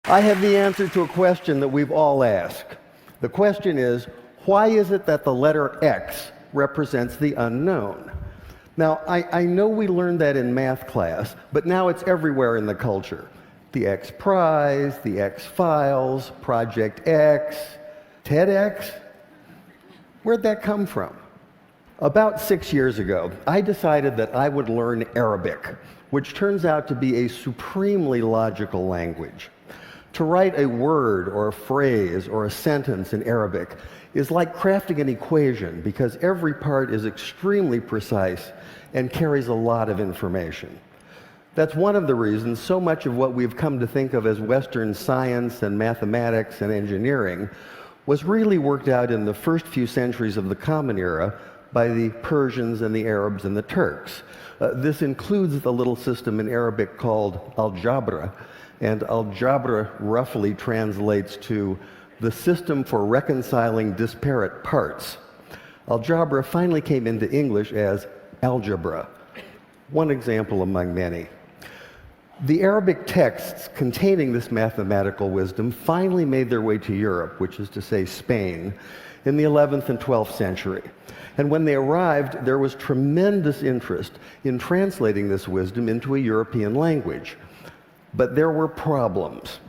I have the answer to a question that we've all asked. The question is, why is it that the letter X represents the unknown? Now, I know we learned that in math class, but now it's everywhere in the culture. The X Prize, the X Files, Project X, TEDx. Where'd that come from? About 6 years ago, I decided that I would learn Arabic, which turns out to be a supremely logical language. To write a word or a phrase or a sentence in Arabic is like crafting an equation because every part is extremely precise and carries a lot of information. That's one of the reasons so much of what we've come to think of as Western science and mathematics and engineering was really worked out in the first few centuries of the Common Era by the Persians and the Arabs and the Turks. This includes the little system in Arabic called algebra, and algebra roughly translates to the system for reconciling disparate parts. Algebra finally came into English as algebra, one example among many. The Arabic texts containing this mathematical wisdom finally made their way to Europe, which is to say Spain, in the 11th and 12th century. And when they arrived, there was tremendous interest in translating this wisdom into a European language. But there were problems.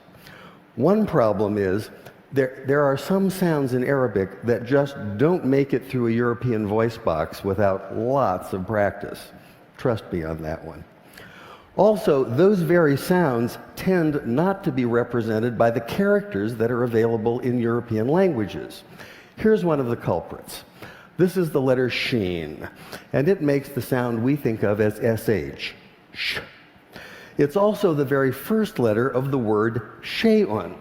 One problem is there are some sounds in Arabic that just don't make it through a European voice box without lots of practice. Trust me on that one. Also, those very sounds tend not to be represented by the characters that are available in European languages. Here's one of the culprits. This is the letter sheen, and it makes the sound we think of as sh, sh. It's also the very first letter of the word shay'un,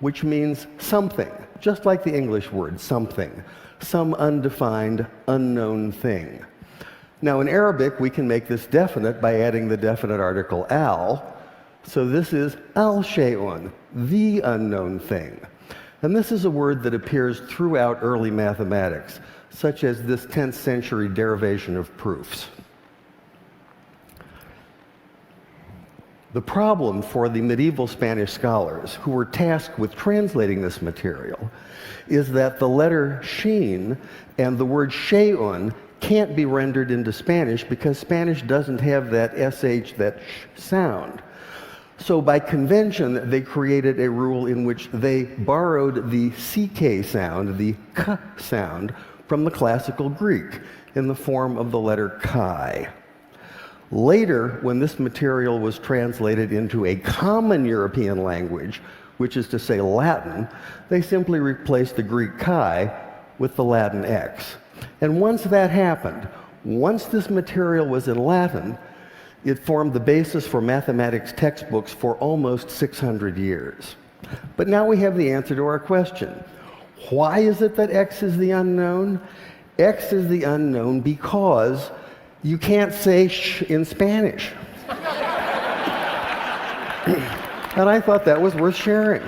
which means something, just like the English word something, some undefined, unknown thing. Now, in Arabic, we can make this definite by adding the definite article al, so this is al-shay'un, the unknown thing. And this is a word that appears throughout early mathematics, such as this 10th century derivation of proofs. The problem for the medieval Spanish scholars who were tasked with translating this material is that the letter sheen and the word shay'un can't be rendered into Spanish because Spanish doesn't have that sh, that sh sound. So by convention, they created a rule in which they borrowed the ck sound, the k sound, from the classical Greek in the form of the letter chi. Later, when this material was translated into a common European language, which is to say Latin, they simply replaced the Greek chi with the Latin x. And once that happened, once this material was in Latin, it formed the basis for mathematics textbooks for almost 600 years. But now we have the answer to our question. Why is it that x is the unknown? X is the unknown because you can't say sh in Spanish. And I thought that was worth sharing.